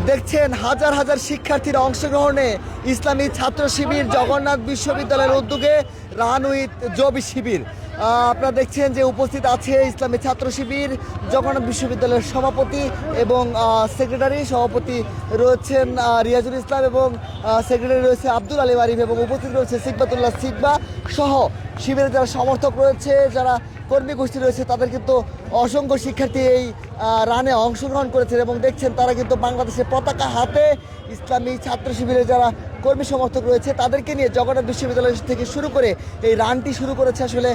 দেখছেন হাজার হাজার শিক্ষার্থীর অংশগ্রহণে ইসলামী ছাত্র শিবির জগন্নাথ বিশ্ববিদ্যালয়ের উদ্যোগে রান উইথ জবি শিবির। আপনারা দেখছেন যে উপস্থিত আছে ইসলামী ছাত্র শিবির জগন্নাথ বিশ্ববিদ্যালয়ের সভাপতি এবং সেক্রেটারি। সভাপতি রয়েছেন রিয়াজুল ইসলাম এবং সেক্রেটারি রয়েছে আব্দুল আলী আরিফ এবং উপস্থিত রয়েছে সিকবাতুল্লাহ সিকবা সহ শিবিরের যারা সমর্থক রয়েছে, যারা কর্মী গোষ্ঠী রয়েছে, তাদের কিন্তু অসংখ্য শিক্ষার্থী এই রানে অংশগ্রহণ করেছেন এবং দেখছেন তারা কিন্তু বাংলাদেশের পতাকা হাতে ইসলামী ছাত্র শিবিরের যারা কর্মী সমর্থক রয়েছে তাদেরকে নিয়ে জগন্নাথ বিশ্ববিদ্যালয় থেকে শুরু করে এই রানটি শুরু করেছে আসলে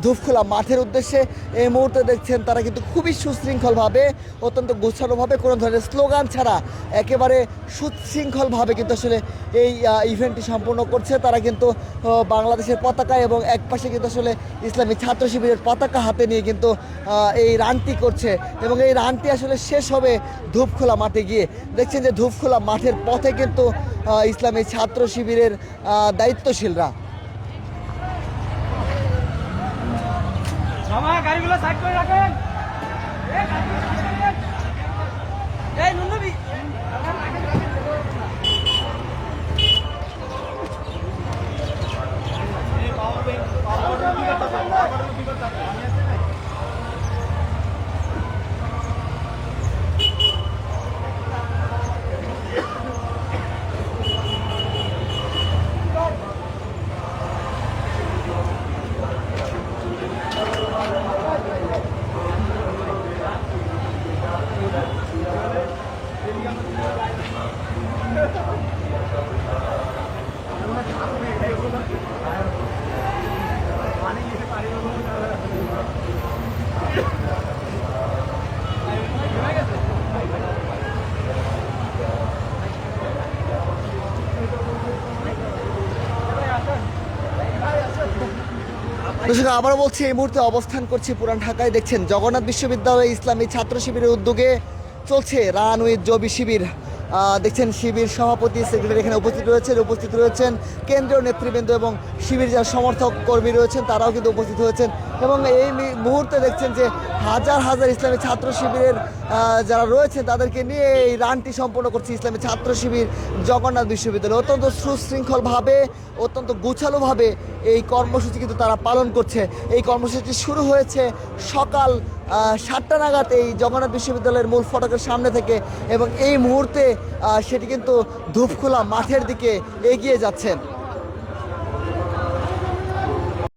ধূপখোলা মাঠের উদ্দেশ্যে। এই মুহূর্তে দেখছেন তারা কিন্তু খুবই সুশৃঙ্খলভাবে, অত্যন্ত গোছানোভাবে, কোনো ধরনের স্লোগান ছাড়া একেবারে সুশৃঙ্খলভাবে কিন্তু আসলে এই ইভেন্টটি সম্পূর্ণ করছে। তারা কিন্তু বাংলাদেশের পতাকা এবং একপাশে কিন্তু আসলে ইসলামী ছাত্র শিবিরের পতাকা হাতে নিয়ে কিন্তু এই রানটি করছে এবং এই রানটি আসলে শেষ হবে ধূপখোলা মাঠে গিয়ে। দেখছেন যে ধূপখোলা মাঠের পথে কিন্তু ইসলামী ছাত্র শিবিরের দায়িত্বশীলরা। গাড়িগুলো সাইড করে রাখেন। দর্শক আবারও বলছি, এই মুহূর্তে অবস্থান করছি পুরান ঢাকায়। দেখছেন জগন্নাথ বিশ্ববিদ্যালয় ইসলামী ছাত্র শিবিরের উদ্যোগে চলছে রান উইথ জবি শিবির। দেখছেন শিবির সভাপতি, সেক্রেটারি এখানে উপস্থিত রয়েছেন কেন্দ্রীয় নেতৃবৃন্দ এবং শিবির যারা সমর্থক কর্মী রয়েছেন তারাও কিন্তু উপস্থিত হয়েছেন এবং এই মুহূর্তে দেখছেন যে হাজার হাজার ইসলামী ছাত্র শিবিরের যারা রয়েছেন তাদেরকে নিয়ে এই রানটি সম্পন্ন করছে ইসলামী ছাত্র শিবির জগন্নাথ বিশ্ববিদ্যালয়। অত্যন্ত সুশৃঙ্খলভাবে, অত্যন্ত গুছালোভাবে এই কর্মসূচি কিন্তু তারা পালন করছে। এই কর্মসূচি শুরু হয়েছে সকাল 7টা নাগাদ এই জগন্নাথ বিশ্ববিদ্যালয়ের মূল ফটকের সামনে থেকে এবং এই মুহূর্তে সেটি কিন্তু ধূপখোলা মাঠের দিকে এগিয়ে যাচ্ছে।